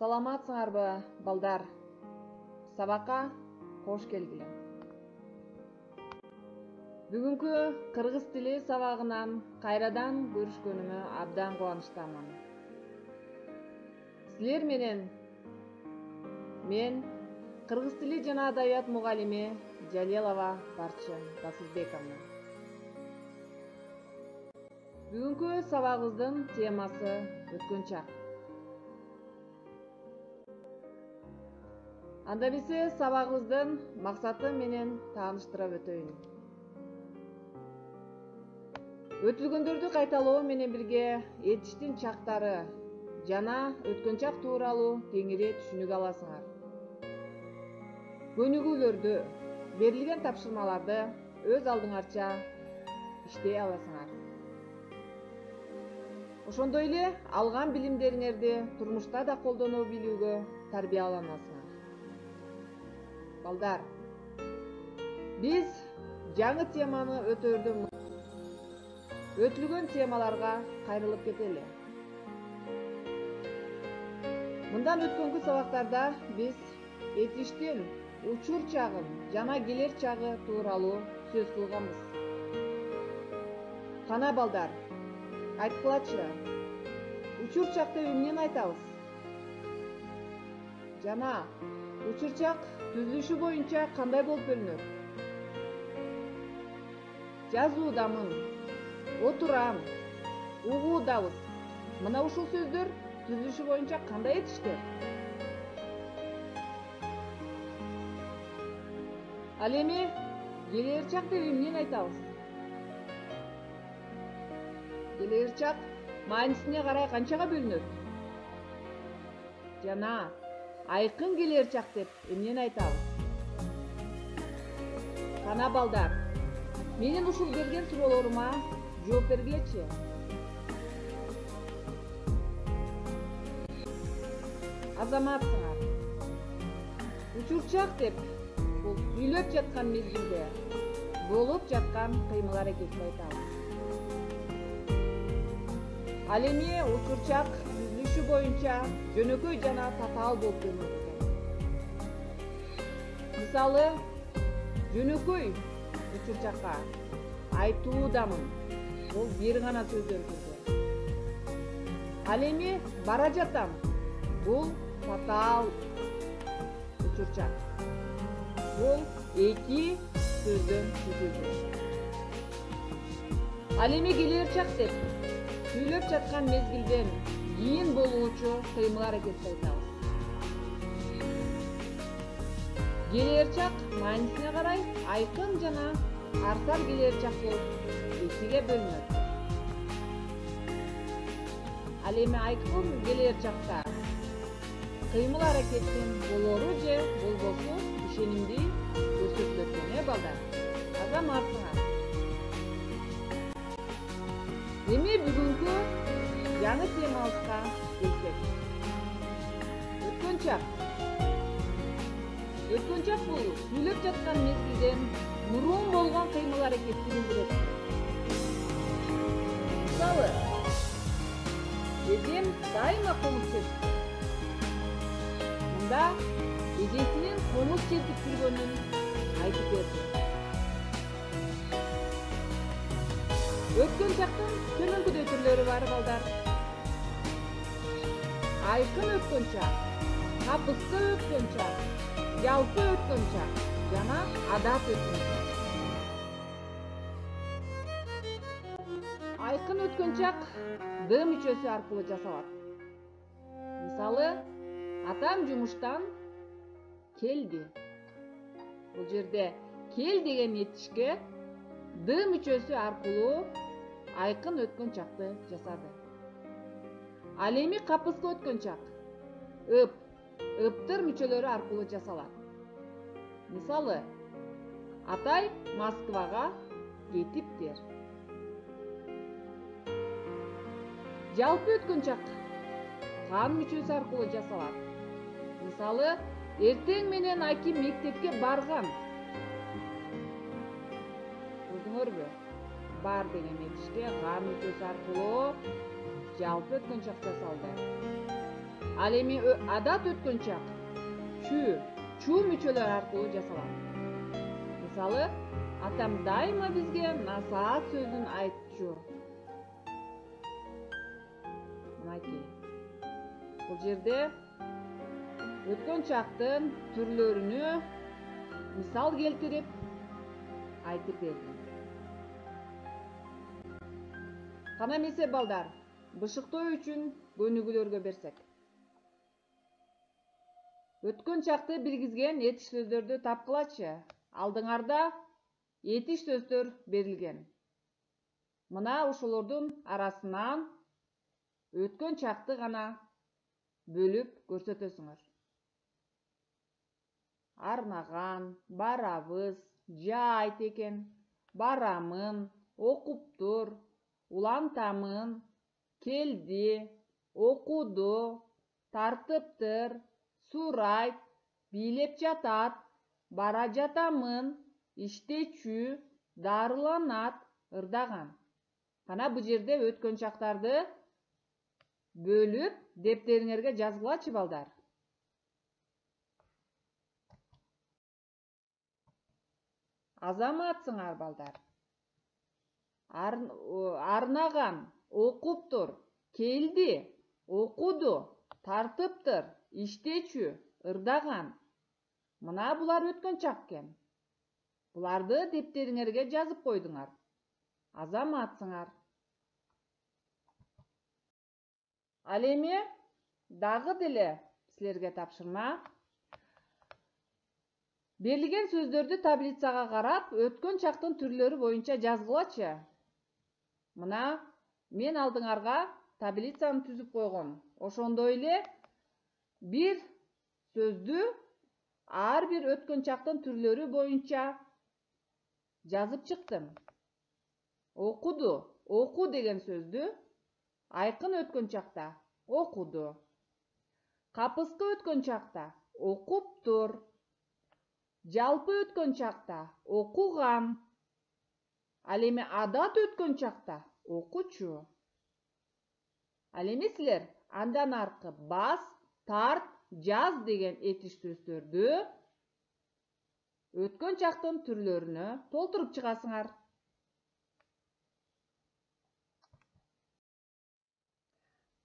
Саламатсыңарбы, балдар? Сабакка кош келгиле. Бүгүнкү кыргыз тили сабагынан кайрадан көрүшкөнүмө абдан кубанычтамын. Силер менен мен кыргыз тили жана адабият мугалими Жалелова Барчын Басылбековна. Бүгүнкү сабагыбыздын темасы өткөн чак. Анда бисе сабагыбыздын максаты менен тааныштырып өтөйүн. Өтүлгөндөрдү кайталоо менен бирге этиштин чактары жана өткөн чак тууралуу кеңири түшүнүк аласыңар. Көнүгүүлөрдү, берилген тапшырмаларды өз алдыңарча иштей аласыңар. Ошондой эле алган билимдериңерди турмушта да колдоно билүүгө тарбияланасыңар. Балдар, биз жаңы теманы өтөрдөн өтүлгөн темаларга кайрылып кетели. Мындан өткөнгү сабактарда биз этиштин учур чагын жана келер чагы тууралуу сөз кылганбыз. Кана балдар, айткылачы, учур чак деп эмнени айтабыз? Жана учур чак түзүлүшү боюнча кандай болуп бөлүнөт? Жазуудамын, отурам, угуудабыз. Мына ушул сөздөр түзүлүшү боюнча кандай этиштер? Ал эми келер чак деп эмнени айтабыз? Келер чак маанисине карай канчага бөлүнөт? Жана айкын келер чак деп эмнени айтабыз? Кана балдар, менин ушул берген суроолорума жооп бергилечи. Азаматсыңар. Учур чак деп бул сүйлөп жаткан мезгилде болуп жаткан кыймыл аракетти айтабыз. Ал эми учур чак түзүлүшү боюнча жөнөкөй жана татаал болуп бөлүнөт. Мисалы, жөнөкөй учур чакка айтуудамын. Бул бир гана сөздөр кирди. Ал эми бара жатам. Бул татаал учур чак. Бул эки сөздөн түзүлгөн. Ал эми келер чак деп сүйлөп жаткан мезгилден кийин болуучу кыймыл аракетти айтабыз. Келер чак маанисине карай айкын жана арсар келер чак болуп экиге бөлүнөт. Ал эми айкын келер чакта кыймыл аракеттин болору же болбосу ишенимди көрсөтүлөт экен, балдар. Азаматсыңар. Эми бүгүнкү жаңы темабызга келсек. Өткөн чак. Өткөн чак бул сүйлөп жаткан мезгилден мурун болгон кыймыл аракетти билдирет. Мисалы, эжем дайыма комуз чертти. Мында эжесинин комуз чертип жүргөнүн айтып берди. Өткөн чактын төмөнкүдөй түрлөрү бар, балдар. Айкын өткөн чак, капыска өткөн чак, жалпы өткөн чак жана адат өткөн чак. Айкын өткөн чак Д мүчөсү аркылуу жасалат. Мисалы, атам жумуштан келди. Бул жерде кел деген этишке Д мүчөсү аркылуу айкын өткөн чакты жасады. Ал эми капыска өткөн чак ыптыр мүчөлөрү аркылуу жасалат. Мисалы, атай Москвага кетиптир. Жалпы өткөн чак кан мүчөсү аркылуу жасалат. Мисалы, эртең менен Аким мектепке барган. Көрдүңөрбү? Бар деген этишке кан мүчөсү аркылуу жалпы өткөн чак жасалды. Ал эми адат өткөнчак чүү мүчөлөр аркылуу жасалат. Мисалы, атам дайыма бизге насаат сөзүн айтчу. Мынакей. Бул жерде өткөн чактын түрлөрүнү мисал келтирип айтып бердим. Кана эмесе балдар, бышыктоо үчүн көнүгүүлөргө берсек. Өткөн чакты билгизген этиш сөздөрдү тапкылачы. Алдыңарда этиш сөздөр берилген. Мына ошолордун арасынан өткөн чакты гана бөлүп көрсөтөсүңөр. Арнаган, барабыз, жайт экен, барамын, окуптур, улантамын, келди, окуду, тартыптыр, сурайт, бийлеп жатат, бара жатамын, иштечү, дарыланат, ырдаган. Кана бул жерде өткөн чактарды бөлүп дептериңерге жазгылачы балдар. Азаматсыңар балдар. Арнаган, окуптур, келди, окуду, тартыптыр, иштечү, ырдаган. Мына булар өткөн чак экен. Буларды дептериңерге жазып койдуңар. Азаматсыңар. Ал эми дагы деле силерге тапшырма. Берилген сөздөрдү таблицага карап, өткөн чактын түрлөрү боюнча жазгылачы. Мына мен алдыңарга таблицаны түзүп койгом. Ошондой эле бир сөздү ар бир өткөн чактын түрлөрү боюнча жазып чыктым. Окуду, оку деген сөздү айкын өткөн чакта окуду. Капыскы өткөн чакта окуптур. Жалпы өткөн чакта окуган. Ал эми адат өткөн чакта окучу. Ал эми силер андан аркы бас, тарт, жаз деген этиш сөздөрдү өткөн чактын түрлөрүнө толтуруп чыгасыңар.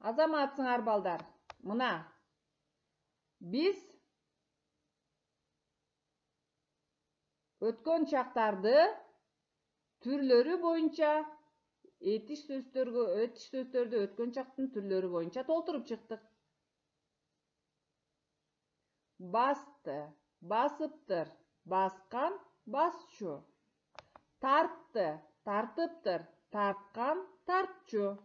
Азаматсыңар балдар. Мына биз өткөн чактарды түрлөрү боюнча этиш сөздөрдү өткөн чактын түрлөрү боюнча толтуруп чыктык. Басты, басыптыр, баскан, басчу. Тартты, тартыптыр, тарткан, тартчу.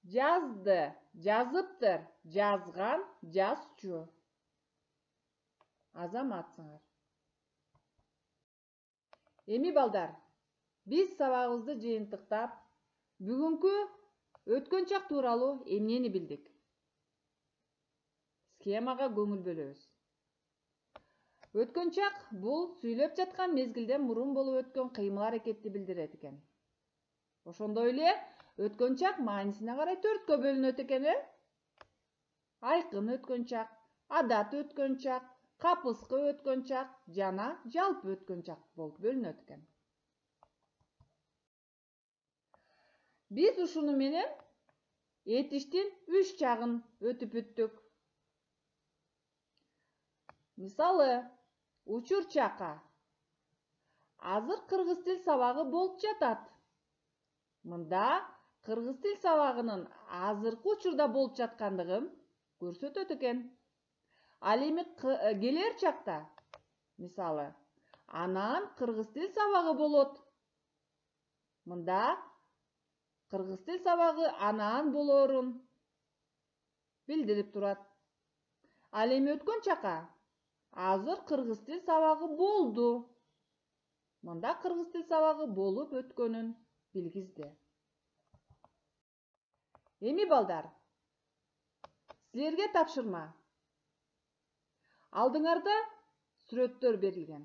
Жазды, жазыптыр, жазган, жазчу. Азаматсыңар. Эми балдар, биз сабагыбызды жыйынтыктап, бүгүнкү өткөн чак тууралуу эмнени билдик? Схемага көңүл бөлөбүз. Өткөн чак бул сүйлөп жаткан мезгилден мурун болуп өткөн кыймыл-аракетти билдирет экен. Ошондой эле өткөн чак маанисине карай 4кө бөлүнөт экен. Айкын өткөн чак, адат өткөн чак, капыскы өткөн чак жана жалпы өткөн чак болуп бөлүнөт экен. Биз ушуну менен этиштин 3 чагын өтүп бүттүк. Мисалы, учур чака. Азыр кыргыз тил сабагы болуп жатат. Мында кыргыз тил сабагынын азыркы учурда болуп жаткандыгын көрсөтөт экен. Ал эми келер чакта, мисалы, анан кыргыз тил сабагы болот. Мында кыргыз тил сабагы анан болорун билдирип турат. Ал эми өткөн чака азыр кыргыз тил сабагы болду. Мында кыргыз тил сабагы болуп өткөнүн билгизди. Эми балдар, силерге тапшырма. Алдыңарда сүрөттөр берилген.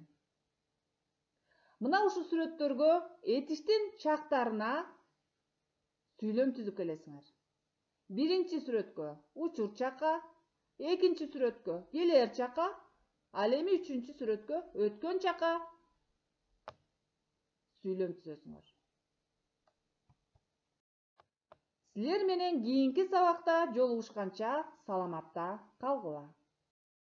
Мына ушу сүрөттөргө этиштин чактарына сүйлөм түзүп келесиңер. Birinci сүрөткө учур чака, экинчи сүрөткө келер чака, ал эми үчүнчү сүрөткө өткөн чака сүйлөм түзөсүңөр. Силер менен кийинки сабакта жолугушканча саламатта калгыла.